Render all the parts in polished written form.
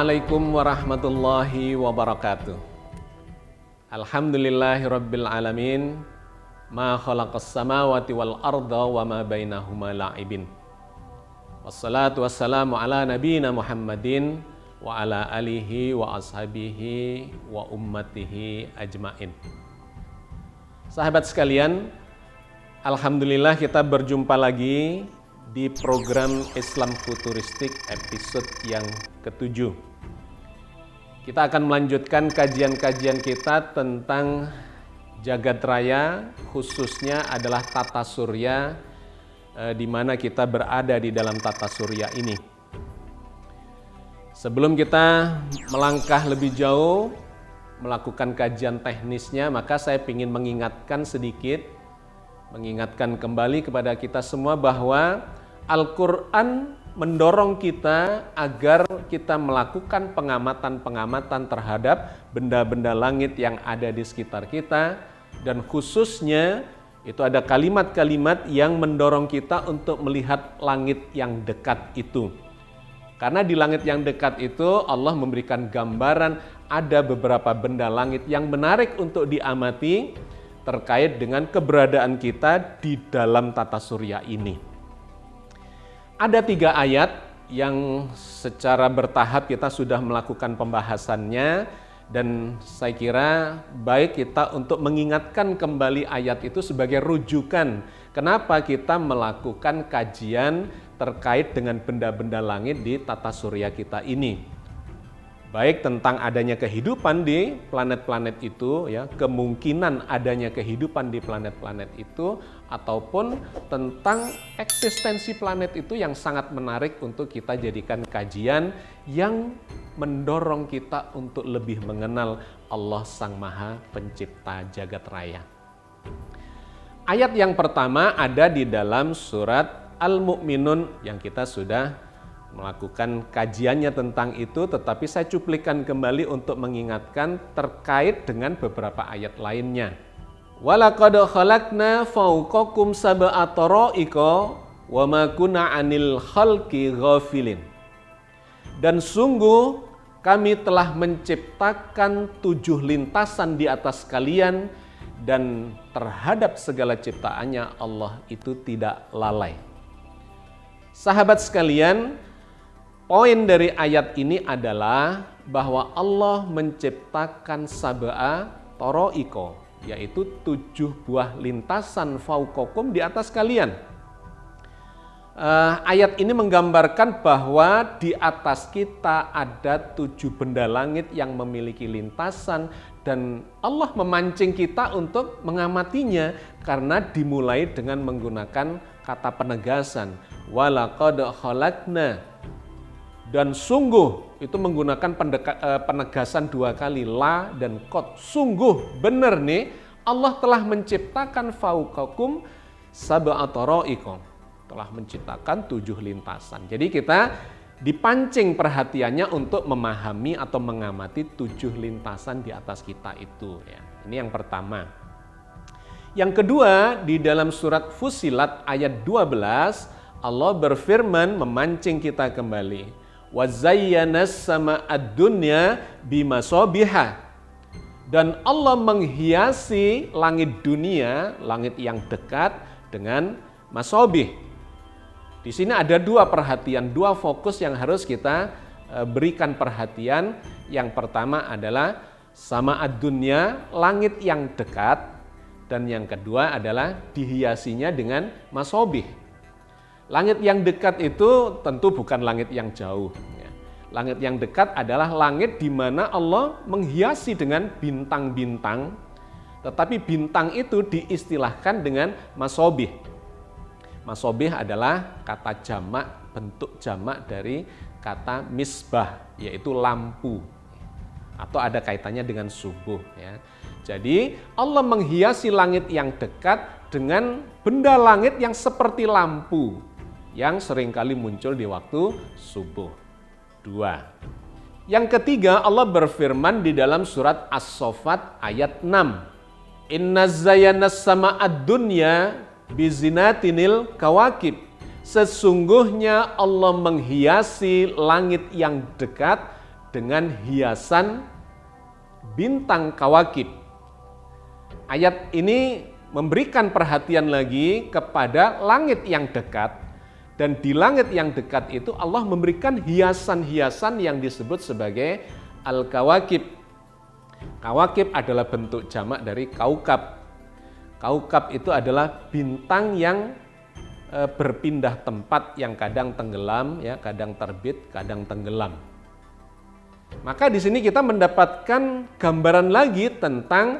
Assalamualaikum warahmatullahi wabarakatuh. Alhamdulillahirabbil alamin. Ma khalaqas samawati wal arda wa ma bainahuma la'ibin. Wassalatu wassalamu ala nabiyyina Muhammadin wa ala alihi wa ashabihi wa ummatihi ajmain. Sahabat sekalian, alhamdulillah kita berjumpa lagi di program Islam Futuristik episode yang ke-7. Kita akan melanjutkan kajian-kajian kita tentang jagat raya, khususnya adalah tata surya, di mana kita berada di dalam tata surya ini. Sebelum kita melangkah lebih jauh, melakukan kajian teknisnya, maka saya ingin mengingatkan kembali kepada kita semua bahwa Al-Quran mendorong kita agar kita melakukan pengamatan-pengamatan terhadap benda-benda langit yang ada di sekitar kita, dan khususnya itu ada kalimat-kalimat yang mendorong kita untuk melihat langit yang dekat itu. Karena di langit yang dekat itu Allah memberikan gambaran ada beberapa benda langit yang menarik untuk diamati terkait dengan keberadaan kita di dalam tata surya ini. Ada 3 ayat yang secara bertahap kita sudah melakukan pembahasannya, dan saya kira baik kita untuk mengingatkan kembali ayat itu sebagai rujukan kenapa kita melakukan kajian terkait dengan benda-benda langit di tata surya kita ini. Baik tentang adanya kehidupan di planet-planet itu, ya, kemungkinan adanya kehidupan di planet-planet itu, ataupun tentang eksistensi planet itu yang sangat menarik untuk kita jadikan kajian yang mendorong kita untuk lebih mengenal Allah Sang Maha Pencipta Jagat Raya. Ayat yang pertama ada di dalam surat Al-Mu'minun yang kita sudah melakukan kajiannya tentang itu, tetapi saya cuplikan kembali untuk mengingatkan terkait dengan beberapa ayat lainnya. Walaqad khalaqna fawqakum sab'a tara'iqa wa ma kunna 'anil khalqi ghafilin. Dan sungguh kami telah menciptakan 7 lintasan di atas kalian, dan terhadap segala ciptaannya Allah itu tidak lalai. Sahabat sekalian, poin dari ayat ini adalah bahwa Allah menciptakan sab'a tara'iqa, yaitu 7 buah lintasan fauqakum di atas kalian. Ayat ini menggambarkan bahwa di atas kita ada 7 benda langit yang memiliki lintasan, dan Allah memancing kita untuk mengamatinya karena dimulai dengan menggunakan kata penegasan. Walaqad khalaqna. Dan sungguh itu menggunakan penegasan 2 kali, la dan qad. Sungguh benar nih Allah telah menciptakan fauqakum sab'a tara'iqa, telah menciptakan 7 lintasan. Jadi kita dipancing perhatiannya untuk memahami atau mengamati 7 lintasan di atas kita itu, ya. Ini yang pertama. Yang kedua, di dalam surat Fussilat ayat 12 Allah berfirman memancing kita kembali. Wa zayyanas sama'ad dunya bimasabiha. Dan Allah menghiasi langit dunia, langit yang dekat, dengan masabih. Di sini ada 2 perhatian, 2 fokus yang harus kita berikan perhatian. Yang pertama adalah sama'ad dunya, langit yang dekat, dan yang kedua adalah dihiasinya dengan masabih. Langit yang dekat itu tentu bukan langit yang jauh. Langit yang dekat adalah langit di mana Allah menghiasi dengan bintang-bintang, tetapi bintang itu diistilahkan dengan masabih. Masabih adalah kata jamak, bentuk jamak dari kata misbah, yaitu lampu, atau ada kaitannya dengan subuh, ya. Jadi Allah menghiasi langit yang dekat dengan benda langit yang seperti lampu, yang seringkali muncul di waktu subuh. 2. Yang ketiga, Allah berfirman di dalam surat As-Saffat ayat 6. Inna zayyanas sama'ad dunya bizinatinil kawakib. Sesungguhnya Allah menghiasi langit yang dekat dengan hiasan bintang kawakib. Ayat ini memberikan perhatian lagi kepada langit yang dekat, dan di langit yang dekat itu Allah memberikan hiasan-hiasan yang disebut sebagai al-kawakib. Kawakib adalah bentuk jamak dari kaukab. Kaukab itu adalah bintang yang berpindah tempat, yang kadang tenggelam, ya, kadang terbit, kadang tenggelam. Maka di sini kita mendapatkan gambaran lagi tentang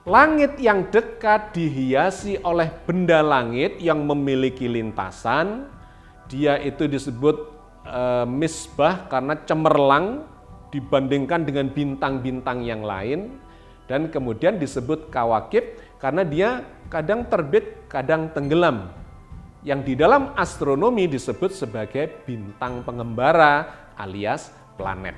langit yang dekat dihiasi oleh benda langit yang memiliki lintasan. Dia itu disebut misbah karena cemerlang dibandingkan dengan bintang-bintang yang lain. Dan kemudian disebut kawakib karena dia kadang terbit, kadang tenggelam. Yang di dalam astronomi disebut sebagai bintang pengembara alias planet.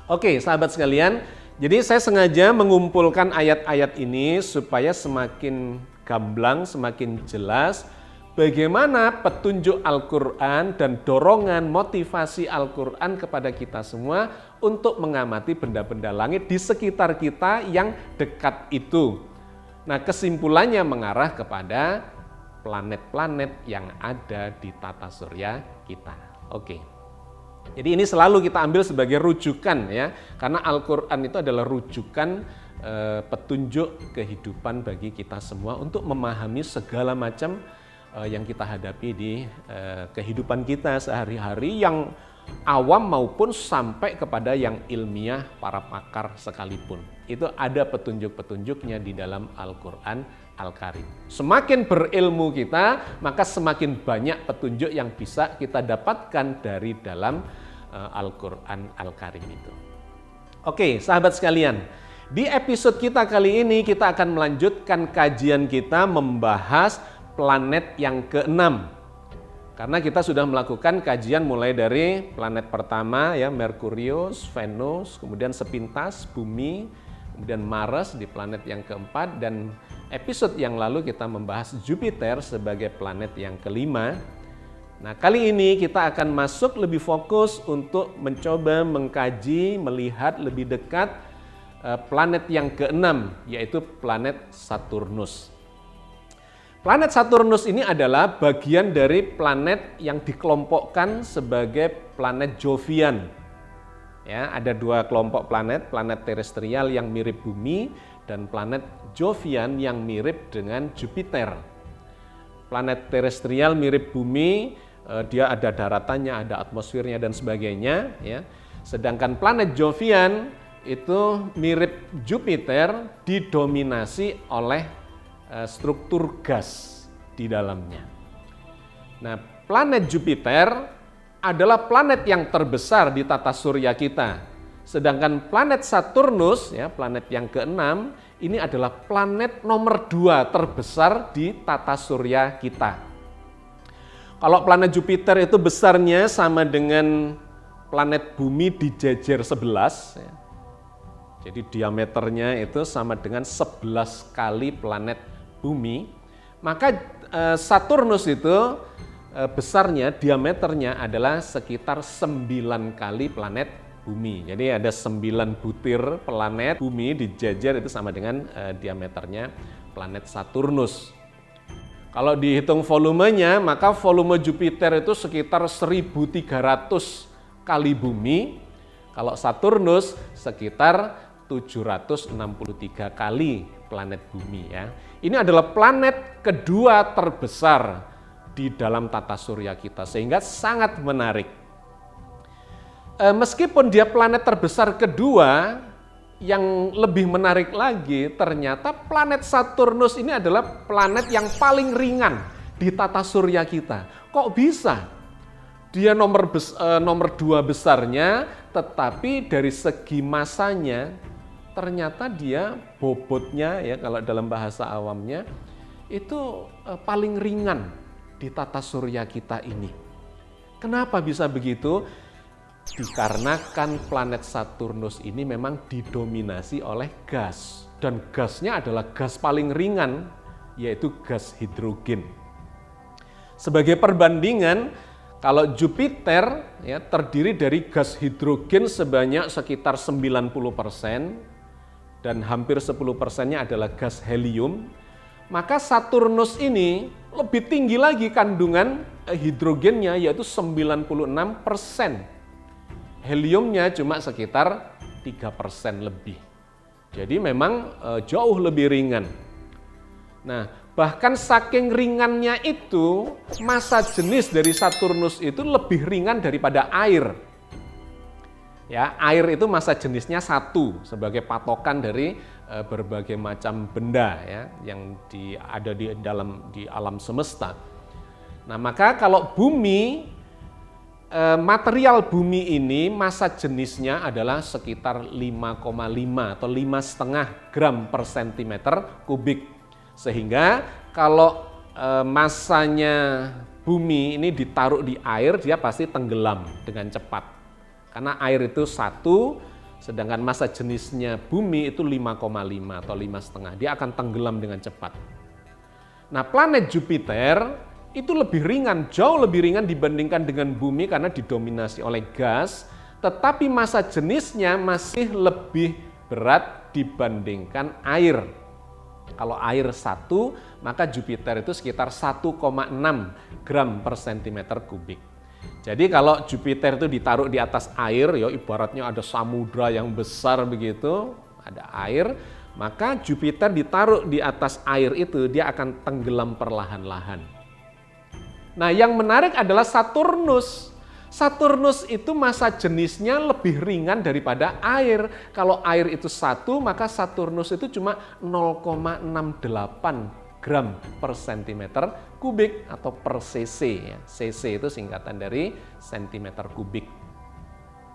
Oke, sahabat sekalian, jadi saya sengaja mengumpulkan ayat-ayat ini supaya semakin gamblang, semakin jelas bagaimana petunjuk Al-Quran dan dorongan motivasi Al-Quran kepada kita semua untuk mengamati benda-benda langit di sekitar kita yang dekat itu. Nah, kesimpulannya mengarah kepada planet-planet yang ada di tata surya kita. Oke. Jadi ini selalu kita ambil sebagai rujukan, ya, karena Al-Quran itu adalah rujukan petunjuk kehidupan bagi kita semua untuk memahami segala macam yang kita hadapi di kehidupan kita sehari-hari, yang awam maupun sampai kepada yang ilmiah, para pakar sekalipun. Itu ada petunjuk-petunjuknya di dalam Al-Quran Al-Karim. Semakin berilmu kita, maka semakin banyak petunjuk yang bisa kita dapatkan dari dalam Al-Quran Al-Karim itu. Oke, sahabat sekalian, di episode kita kali ini kita akan melanjutkan kajian kita membahas planet yang ke-6. Karena kita sudah melakukan kajian mulai dari planet pertama, ya, Merkurius, Venus, kemudian sepintas Bumi, kemudian Mars di planet yang keempat, dan episode yang lalu kita membahas Jupiter sebagai planet yang kelima. Nah, kali ini kita akan masuk lebih fokus untuk mencoba mengkaji, melihat lebih dekat planet yang keenam, yaitu planet Saturnus. Planet Saturnus ini adalah bagian dari planet yang dikelompokkan sebagai planet Jovian. Ya, ada dua kelompok planet, planet terestrial yang mirip Bumi dan planet Jovian yang mirip dengan Jupiter. Planet terestrial mirip Bumi, dia ada daratannya, ada atmosfernya dan sebagainya, ya. Sedangkan planet Jovian itu mirip Jupiter, didominasi oleh struktur gas di dalamnya. Nah, planet Jupiter adalah planet yang terbesar di tata surya kita. Sedangkan planet Saturnus, ya, planet yang keenam, ini adalah planet nomor 2 terbesar di tata surya kita. Kalau planet Jupiter itu besarnya sama dengan planet Bumi dijejer 11, ya. Jadi diameternya itu sama dengan 11 kali planet Bumi, maka Saturnus itu besarnya, diameternya adalah sekitar 9 kali planet Bumi. Jadi ada 9 butir planet Bumi dijajar itu sama dengan diameternya planet Saturnus. Kalau dihitung volumenya, maka volume Jupiter itu sekitar 1.300 kali Bumi. Kalau Saturnus sekitar 763 kali planet Bumi, ya. Ini adalah planet kedua terbesar di dalam tata surya kita, sehingga sangat menarik. Meskipun dia planet terbesar kedua, yang lebih menarik lagi, ternyata planet Saturnus ini adalah planet yang paling ringan di tata surya kita. Kok bisa? Dia nomor 2 besarnya, tetapi dari segi masanya, ternyata dia bobotnya, ya, kalau dalam bahasa awamnya itu paling ringan di tata surya kita ini. Kenapa bisa begitu? Dikarenakan planet Saturnus ini memang didominasi oleh gas, dan gasnya adalah gas paling ringan, yaitu gas hidrogen. Sebagai perbandingan, Kalau Jupiter ya terdiri dari gas hidrogen sebanyak sekitar 90% dan hampir 10%-nya adalah gas helium, maka Saturnus ini lebih tinggi lagi kandungan hidrogennya yaitu 96%. Heliumnya cuma sekitar 3% lebih. Jadi memang jauh lebih ringan. Nah, bahkan saking ringannya itu, massa jenis dari Saturnus itu lebih ringan daripada air. Ya, air itu massa jenisnya 1 sebagai patokan dari berbagai macam benda ya yang ada di alam semesta. Nah, maka kalau bumi material bumi ini massa jenisnya adalah sekitar 5,5 atau 5,5 gram per sentimeter kubik. Sehingga kalau massanya bumi ini ditaruh di air, dia pasti tenggelam dengan cepat. Karena air itu 1, sedangkan massa jenisnya bumi itu 5,5 atau 5,5. Dia akan tenggelam dengan cepat. Nah, planet Jupiter itu lebih ringan, jauh lebih ringan dibandingkan dengan bumi karena didominasi oleh gas, tetapi massa jenisnya masih lebih berat dibandingkan air. Kalau air 1, maka Jupiter itu sekitar 1,6 gram per sentimeter kubik. Jadi kalau Jupiter itu ditaruh di atas air, ya ibaratnya ada samudra yang besar begitu, ada air, maka Jupiter ditaruh di atas air itu, dia akan tenggelam perlahan-lahan. Nah, yang menarik adalah Saturnus. Saturnus itu massa jenisnya lebih ringan daripada air. Kalau air itu 1, maka Saturnus itu cuma 0,68 gram per sentimeter kubik atau per cc. Ya. Cc itu singkatan dari sentimeter kubik.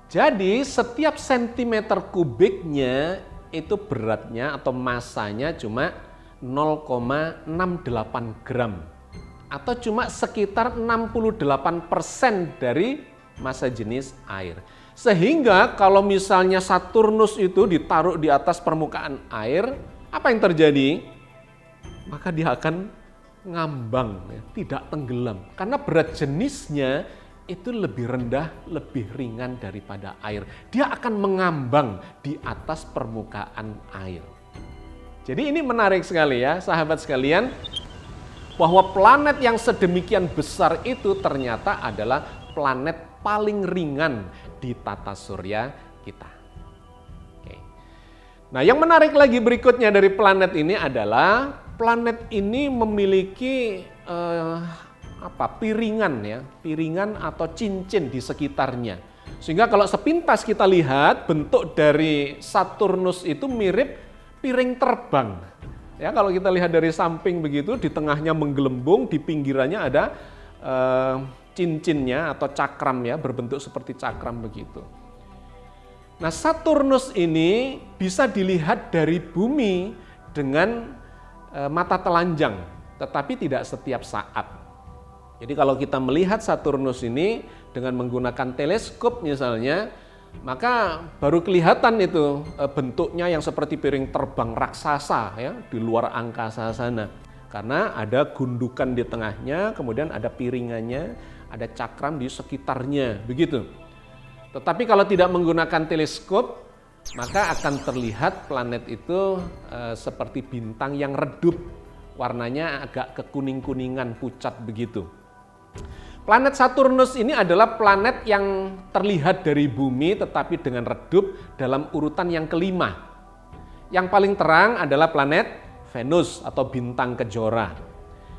Jadi setiap sentimeter kubiknya itu beratnya atau massanya cuma 0,68 gram. Atau cuma sekitar 68% dari massa jenis air. Sehingga kalau misalnya Saturnus itu ditaruh di atas permukaan air, apa yang terjadi? Maka dia akan ngambang, ya, tidak tenggelam. Karena berat jenisnya itu lebih rendah, lebih ringan daripada air. Dia akan mengambang di atas permukaan air. Jadi ini menarik sekali ya, sahabat sekalian. Bahwa planet yang sedemikian besar itu ternyata adalah planet paling ringan di tata surya kita. Oke. Nah, yang menarik lagi berikutnya dari planet ini adalah planet ini memiliki piringan ya, piringan atau cincin di sekitarnya. Sehingga kalau sepintas kita lihat bentuk dari Saturnus itu mirip piring terbang. Ya, kalau kita lihat dari samping begitu, di tengahnya menggelembung, di pinggirannya ada cincinnya atau cakram ya, berbentuk seperti cakram begitu. Nah, Saturnus ini bisa dilihat dari bumi dengan mata telanjang, tetapi tidak setiap saat. Jadi kalau kita melihat Saturnus ini dengan menggunakan teleskop misalnya, maka baru kelihatan itu bentuknya yang seperti piring terbang raksasa ya di luar angkasa sana. Karena ada gundukan di tengahnya, kemudian ada piringannya, ada cakram di sekitarnya, begitu. Tetapi kalau tidak menggunakan teleskop, maka akan terlihat planet itu seperti bintang yang redup, warnanya agak kekuning-kuningan, pucat begitu. Planet Saturnus ini adalah planet yang terlihat dari bumi tetapi dengan redup dalam urutan yang kelima. Yang paling terang adalah planet Venus atau bintang kejora.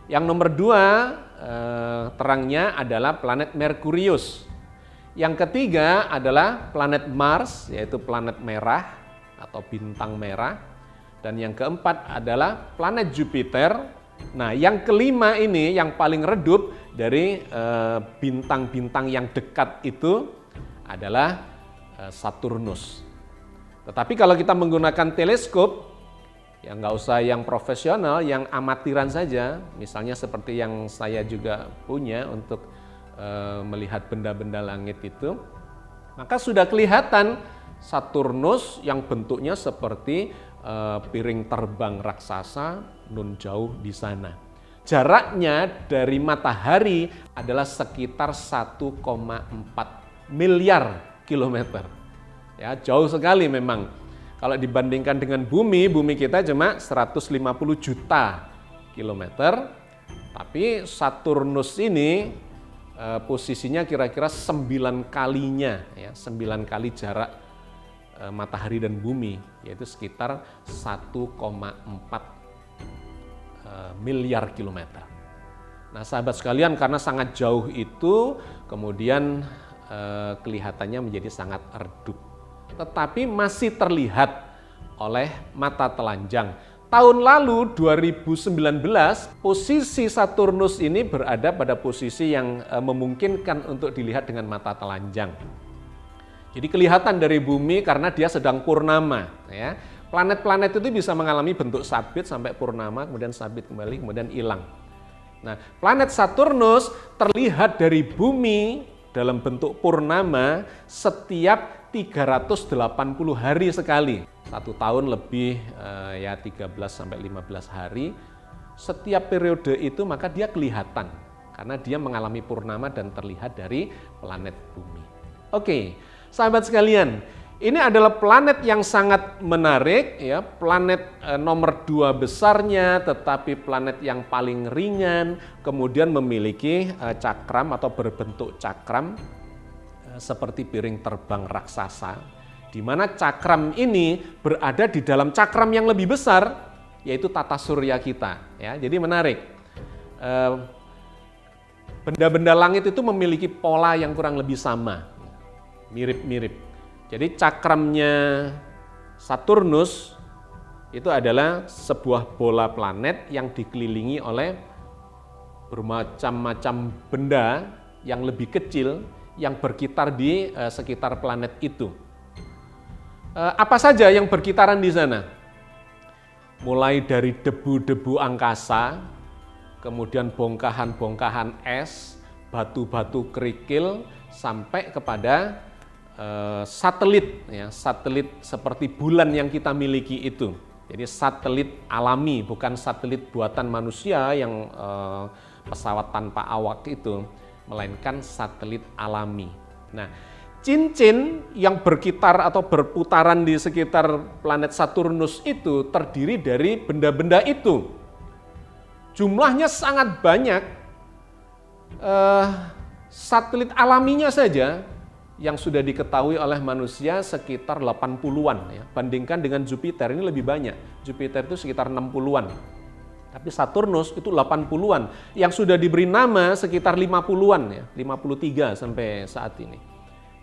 Yang nomor 2 terangnya adalah planet Merkurius. Yang ketiga adalah planet Mars, yaitu planet merah atau bintang merah. Dan yang keempat adalah planet Jupiter. Nah, yang kelima ini yang paling redup dari bintang-bintang yang dekat itu adalah Saturnus. Tetapi kalau kita menggunakan teleskop, ya nggak usah yang profesional, yang amatiran saja, misalnya seperti yang saya juga punya untuk melihat benda-benda langit itu, maka sudah kelihatan Saturnus yang bentuknya seperti piring terbang raksasa nun jauh di sana. jaraknya dari matahari adalah sekitar 1,4 miliar kilometer. Ya, jauh sekali memang. Kalau dibandingkan dengan bumi kita cuma 150 juta kilometer. Tapi Saturnus ini posisinya kira-kira 9 kalinya, ya, 9 kali jarak matahari dan bumi, yaitu sekitar 1,4 miliar kilometer. Nah, sahabat sekalian, karena sangat jauh itu, kemudian kelihatannya menjadi sangat redup. Tetapi masih terlihat oleh mata telanjang. Tahun lalu 2019, posisi Saturnus ini berada pada posisi yang memungkinkan untuk dilihat dengan mata telanjang. Jadi kelihatan dari bumi karena dia sedang purnama, ya. Planet-planet itu bisa mengalami bentuk sabit sampai purnama, kemudian sabit kembali, kemudian hilang. Nah, planet Saturnus terlihat dari bumi dalam bentuk purnama setiap 380 hari sekali. 1 tahun lebih ya 13 sampai 15 hari. Setiap periode itu maka dia kelihatan karena dia mengalami purnama dan terlihat dari planet bumi. Oke, sahabat sekalian, ini adalah planet yang sangat menarik, ya, planet nomor 2 besarnya, tetapi planet yang paling ringan, kemudian memiliki cakram atau berbentuk cakram seperti piring terbang raksasa, di mana cakram ini berada di dalam cakram yang lebih besar, yaitu tata surya kita. Ya, jadi menarik. Benda-benda langit itu memiliki pola yang kurang lebih sama, mirip-mirip. Jadi cakramnya Saturnus itu adalah sebuah bola planet yang dikelilingi oleh bermacam-macam benda yang lebih kecil yang berkitar di sekitar planet itu. Apa saja yang berkitaran di sana? Mulai dari debu-debu angkasa, kemudian bongkahan-bongkahan es, batu-batu kerikil, sampai kepada satelit, ya, satelit seperti bulan yang kita miliki itu. Jadi satelit alami, bukan satelit buatan manusia yang pesawat tanpa awak itu, melainkan satelit alami. Nah, cincin yang berkitar atau berputaran di sekitar planet Saturnus itu terdiri dari benda-benda itu. Jumlahnya sangat banyak. Satelit alaminya saja yang sudah diketahui oleh manusia sekitar 80-an, ya. Bandingkan dengan Jupiter, ini lebih banyak. Jupiter itu sekitar 60-an. Tapi Saturnus itu 80-an. Yang sudah diberi nama sekitar 50-an, ya. 53 sampai saat ini.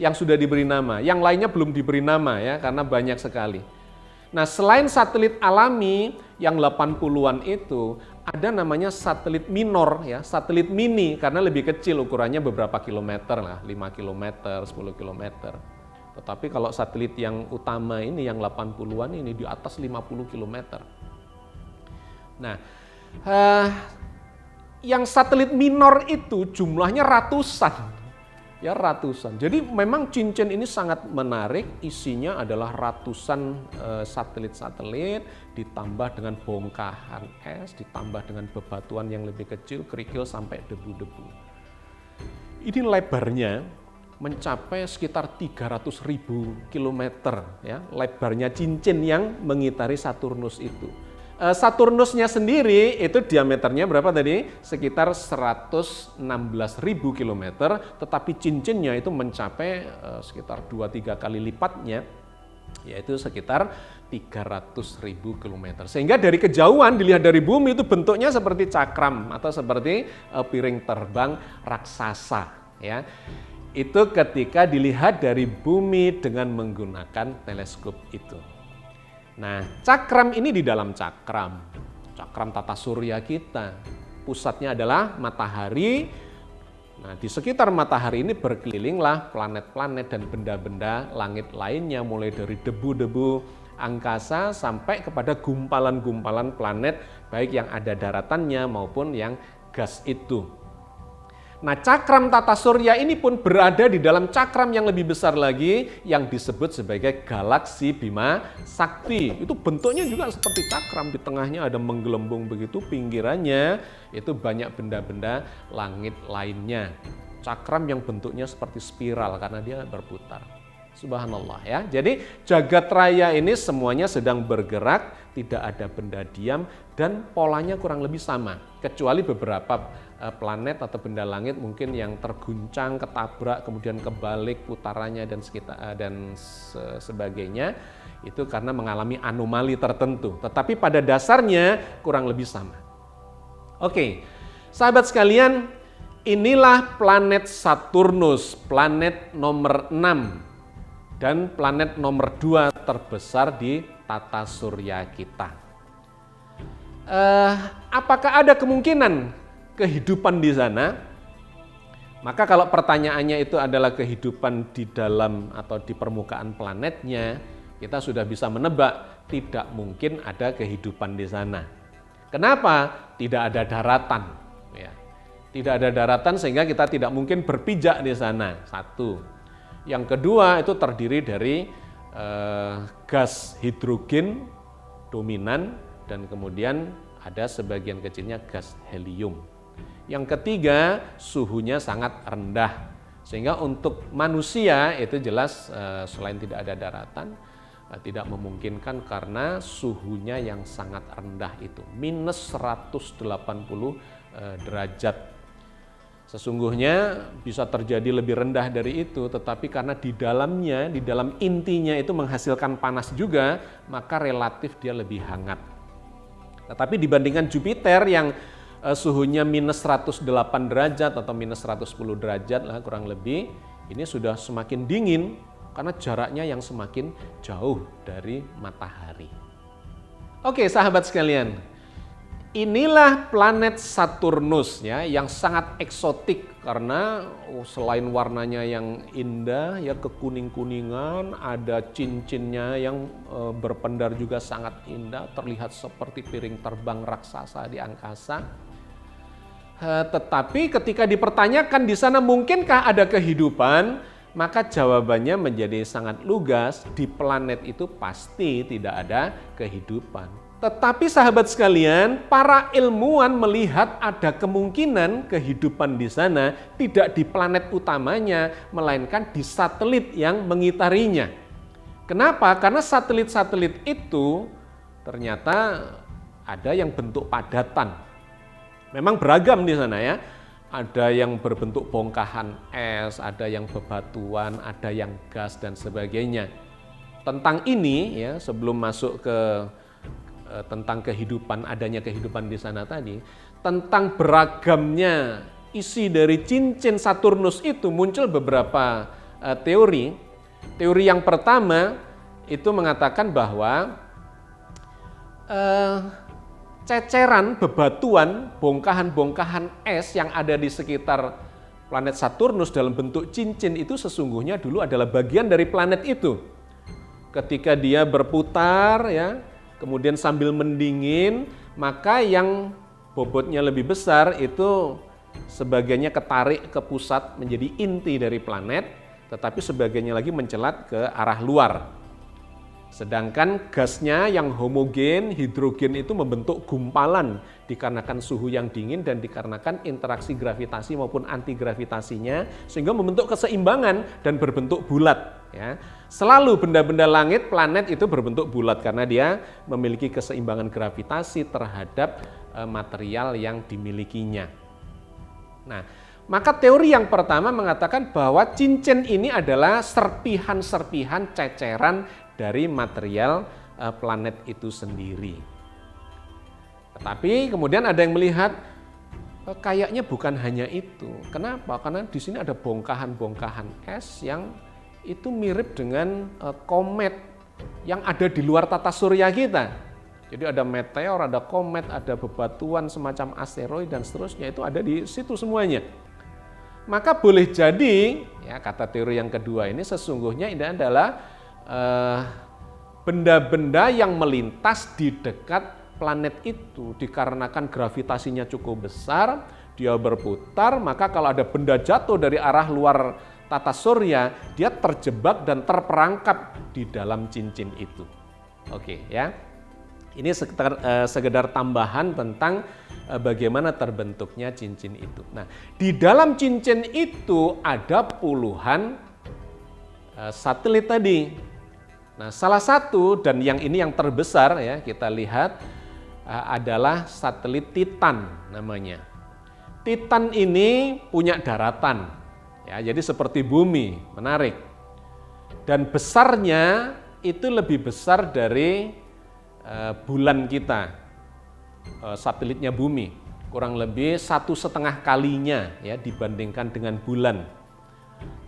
Yang sudah diberi nama, yang lainnya belum diberi nama, ya, karena banyak sekali. Nah, selain satelit alami yang 80-an itu, ada namanya satelit minor, ya, satelit mini, karena lebih kecil ukurannya beberapa kilometer lah, 5 kilometer, 10 kilometer. Tetapi kalau satelit yang utama ini, yang 80-an ini di atas 50 kilometer. Nah, yang satelit minor itu jumlahnya ratusan. Ya, ratusan. Jadi memang cincin ini sangat menarik, isinya adalah ratusan satelit-satelit ditambah dengan bongkahan es, ditambah dengan bebatuan yang lebih kecil, kerikil sampai debu-debu. Ini lebarnya mencapai sekitar 300.000 kilometer, ya, lebarnya cincin yang mengitari Saturnus itu. Saturnusnya sendiri itu diameternya berapa tadi? Sekitar 116.000 kilometer, tetapi cincinnya itu mencapai sekitar 2-3 kali lipatnya, yaitu sekitar 300.000 kilometer. Sehingga dari kejauhan dilihat dari bumi itu bentuknya seperti cakram atau seperti piring terbang raksasa, ya. Itu ketika dilihat dari bumi dengan menggunakan teleskop itu. Nah, cakram ini di dalam cakram tata surya kita. Pusatnya adalah matahari. Nah, di sekitar matahari ini berkelilinglah planet-planet dan benda-benda langit lainnya, mulai dari debu-debu angkasa sampai kepada gumpalan-gumpalan planet, baik yang ada daratannya maupun yang gas itu. Nah, cakram tata surya ini pun berada di dalam cakram yang lebih besar lagi yang disebut sebagai galaksi Bima Sakti. Itu bentuknya juga seperti cakram, di tengahnya ada menggelembung begitu, pinggirannya itu banyak benda-benda langit lainnya. Cakram yang bentuknya seperti spiral karena dia berputar. Subhanallah ya. Jadi jagat raya ini semuanya sedang bergerak, tidak ada benda diam dan polanya kurang lebih sama. Kecuali beberapa planet atau benda langit mungkin yang terguncang, ketabrak, kemudian kebalik putarannya dan sebagainya. Itu karena mengalami anomali tertentu. Tetapi pada dasarnya kurang lebih sama. Oke, sahabat sekalian, inilah planet Saturnus, planet nomor 6. Dan planet nomor 2 terbesar di tata surya kita. Apakah ada kemungkinan kehidupan di sana? Maka kalau pertanyaannya itu adalah kehidupan di dalam atau di permukaan planetnya, kita sudah bisa menebak tidak mungkin ada kehidupan di sana. Kenapa? Tidak ada daratan. Ya. Tidak ada daratan sehingga kita tidak mungkin berpijak di sana. Satu. Yang kedua itu terdiri dari gas hidrogen dominan dan kemudian ada sebagian kecilnya gas helium. Yang ketiga suhunya sangat rendah sehingga untuk manusia itu jelas selain tidak ada daratan tidak memungkinkan karena suhunya yang sangat rendah itu minus 180 derajat. Sesungguhnya bisa terjadi lebih rendah dari itu, tetapi karena di dalamnya, di dalam intinya itu menghasilkan panas juga, maka relatif dia lebih hangat. Tetapi dibandingkan Jupiter yang suhunya minus 108 derajat atau minus 110 derajat lah kurang lebih, ini sudah semakin dingin karena jaraknya yang semakin jauh dari matahari. Oke sahabat sekalian, inilah planet Saturnus ya yang sangat eksotik karena selain warnanya yang indah ya kekuning-kuningan, ada cincinnya yang berpendar juga sangat indah, terlihat seperti piring terbang raksasa di angkasa. Tetapi ketika dipertanyakan di sana mungkinkah ada kehidupan, maka jawabannya menjadi sangat lugas, di planet itu pasti tidak ada kehidupan. Tetapi sahabat sekalian, para ilmuwan melihat ada kemungkinan kehidupan di sana tidak di planet utamanya, melainkan di satelit yang mengitarinya. Kenapa? Karena satelit-satelit itu ternyata ada yang bentuk padatan. Memang beragam di sana ya. Ada yang berbentuk bongkahan es, ada yang bebatuan, ada yang gas dan sebagainya. Tentang ini ya, sebelum masuk ke tentang kehidupan, adanya kehidupan di sana tadi, tentang beragamnya isi dari cincin Saturnus itu muncul beberapa teori. Teori yang pertama itu mengatakan bahwa ceceran bebatuan, bongkahan-bongkahan es yang ada di sekitar planet Saturnus dalam bentuk cincin itu sesungguhnya dulu adalah bagian dari planet itu. Ketika dia berputar ya, kemudian sambil mendingin, maka yang bobotnya lebih besar itu sebagiannya ketarik ke pusat menjadi inti dari planet, tetapi sebagiannya lagi mencelat ke arah luar. Sedangkan gasnya yang homogen, hidrogen itu membentuk gumpalan dikarenakan suhu yang dingin dan dikarenakan interaksi gravitasi maupun antigravitasinya sehingga membentuk keseimbangan dan berbentuk bulat. Ya. Selalu benda-benda langit, planet itu berbentuk bulat karena dia memiliki keseimbangan gravitasi terhadap material yang dimilikinya. Nah, maka teori yang pertama mengatakan bahwa cincin ini adalah serpihan-serpihan ceceran dari material planet itu sendiri. Tetapi kemudian ada yang melihat kayaknya bukan hanya itu. Kenapa? Karena di sini ada bongkahan-bongkahan es yang itu mirip dengan komet yang ada di luar tata surya kita. Jadi ada meteor, ada komet, ada bebatuan semacam asteroid dan seterusnya itu ada di situ semuanya. Maka boleh jadi, ya kata teori yang kedua ini sesungguhnya ini adalah benda-benda yang melintas di dekat planet itu dikarenakan gravitasinya cukup besar dia berputar, maka kalau ada benda jatuh dari arah luar tata surya, dia terjebak dan terperangkap di dalam cincin itu. Oke ya, ini sekedar tambahan tentang bagaimana terbentuknya cincin itu. Nah, di dalam cincin itu ada puluhan satelit tadi. Nah, salah satu dan yang ini yang terbesar ya, kita lihat adalah satelit Titan namanya. Titan ini punya daratan, ya, jadi seperti bumi, menarik. Dan besarnya itu lebih besar dari bulan kita, satelitnya bumi, kurang lebih 1,5 kalinya ya dibandingkan dengan bulan.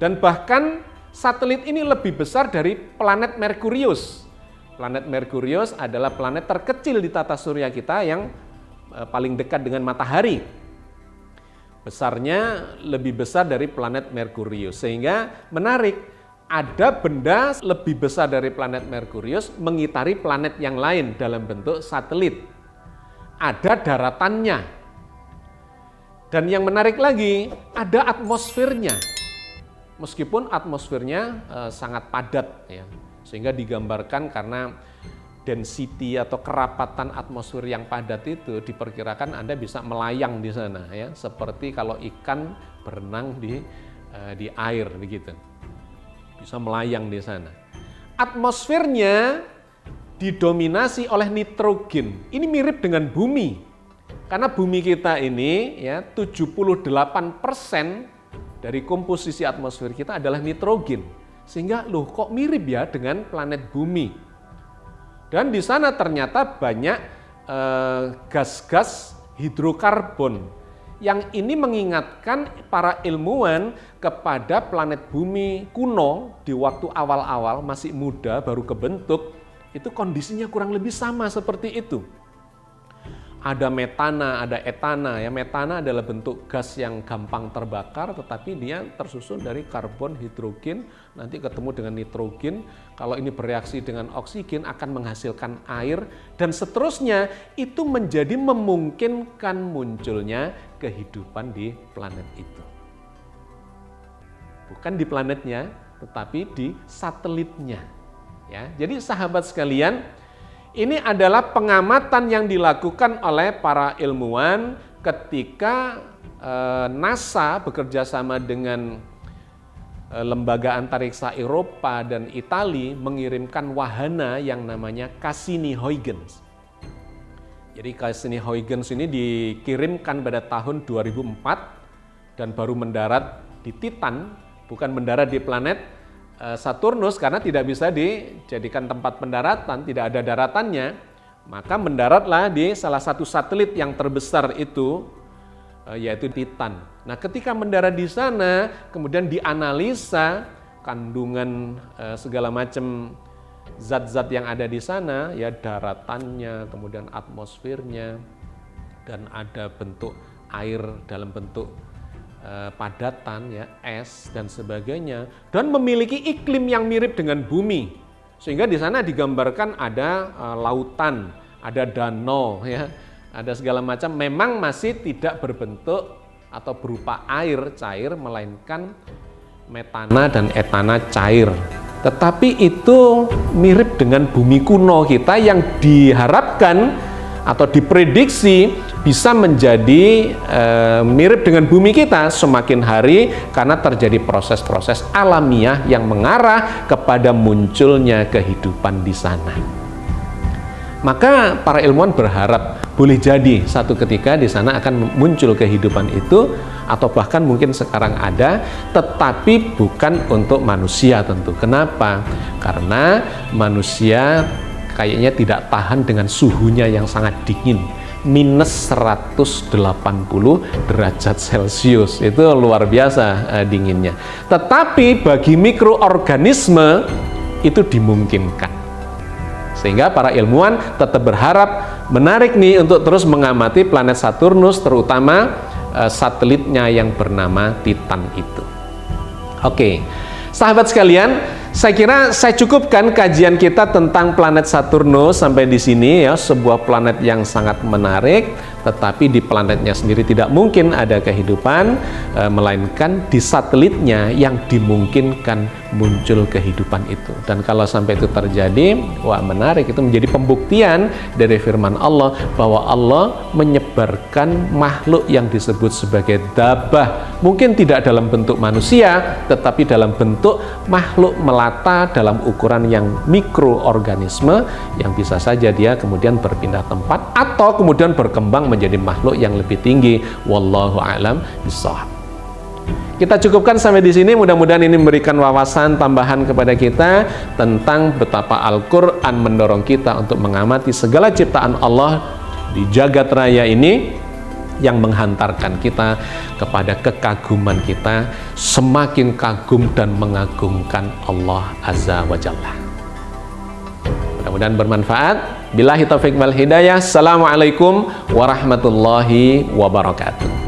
Dan bahkan satelit ini lebih besar dari planet Merkurius. Planet Merkurius adalah planet terkecil di tata surya kita yang paling dekat dengan matahari. Besarnya lebih besar dari planet Merkurius, sehingga menarik, ada benda lebih besar dari planet Merkurius mengitari planet yang lain dalam bentuk satelit. Ada daratannya. Dan yang menarik lagi, ada atmosfernya. Meskipun atmosfernya sangat padat ya, sehingga digambarkan karena density atau kerapatan atmosfer yang padat itu diperkirakan Anda bisa melayang di sana ya, seperti kalau ikan berenang di air begitu. Bisa melayang di sana. Atmosfernya didominasi oleh nitrogen. Ini mirip dengan bumi. Karena bumi kita ini ya 78% dari komposisi atmosfer kita adalah nitrogen. Sehingga loh kok mirip ya dengan planet bumi. Dan di sana ternyata banyak gas-gas hidrokarbon yang ini mengingatkan para ilmuwan kepada planet bumi kuno di waktu awal-awal masih muda baru kebentuk, itu kondisinya kurang lebih sama seperti itu. Ada metana, ada etana. Ya, metana adalah bentuk gas yang gampang terbakar, tetapi dia tersusun dari karbon, hidrogen, nanti ketemu dengan nitrogen. Kalau ini bereaksi dengan oksigen akan menghasilkan air, dan seterusnya. Itu menjadi memungkinkan munculnya kehidupan di planet itu. Bukan di planetnya, tetapi di satelitnya. Ya, jadi sahabat sekalian, ini adalah pengamatan yang dilakukan oleh para ilmuwan ketika NASA bekerja sama dengan lembaga antariksa Eropa dan Italia mengirimkan wahana yang namanya Cassini-Huygens. Jadi Cassini-Huygens ini dikirimkan pada tahun 2004 dan baru mendarat di Titan, bukan mendarat di planet Saturnus karena tidak bisa dijadikan tempat pendaratan, tidak ada daratannya, maka mendaratlah di salah satu satelit yang terbesar itu, yaitu Titan. Nah, ketika mendarat di sana, kemudian dianalisa kandungan segala macam zat-zat yang ada di sana, ya daratannya, kemudian atmosfernya, dan ada bentuk air dalam bentuk padatan ya, es dan sebagainya, dan memiliki iklim yang mirip dengan bumi, sehingga di sana digambarkan ada lautan, ada danau ya, ada segala macam. Memang masih tidak berbentuk atau berupa air cair, melainkan metana dan etana cair. Tetapi itu mirip dengan bumi kuno kita yang diharapkan atau diprediksi bisa menjadi mirip dengan bumi kita semakin hari karena terjadi proses-proses alamiah yang mengarah kepada munculnya kehidupan di sana. Maka para ilmuwan berharap boleh jadi satu ketika di sana akan muncul kehidupan itu, atau bahkan mungkin sekarang ada, tetapi bukan untuk manusia tentu. Kenapa? Karena manusia kayaknya tidak tahan dengan suhunya yang sangat dingin, minus 180 derajat Celcius, itu luar biasa dinginnya. Tetapi bagi mikroorganisme itu dimungkinkan, sehingga para ilmuwan tetap berharap menarik nih untuk terus mengamati planet Saturnus, terutama satelitnya yang bernama Titan itu. Oke, sahabat sekalian, saya kira saya cukupkan kajian kita tentang planet Saturnus sampai di sini ya, sebuah planet yang sangat menarik. tetapi di planetnya sendiri tidak mungkin ada kehidupan, melainkan di satelitnya yang dimungkinkan muncul kehidupan itu. Dan kalau sampai itu terjadi, wah menarik, itu menjadi pembuktian dari firman Allah bahwa Allah menyebarkan makhluk yang disebut sebagai dabah, mungkin tidak dalam bentuk manusia, tetapi dalam bentuk makhluk melata dalam ukuran yang mikroorganisme, yang bisa saja dia kemudian berpindah tempat atau kemudian berkembang menjadi makhluk yang lebih tinggi. Wallahu a'lam bishawab. Kita cukupkan sampai di sini. Mudah-mudahan ini memberikan wawasan tambahan kepada kita tentang betapa Al-Quran mendorong kita untuk mengamati segala ciptaan Allah di jagat raya ini, yang menghantarkan kita kepada kekaguman kita, semakin kagum dan mengagungkan Allah Azza wa Jalla. Mudah-mudahan bermanfaat. Billahi taufiq wal hidayah. Assalamualaikum warahmatullahi wabarakatuh.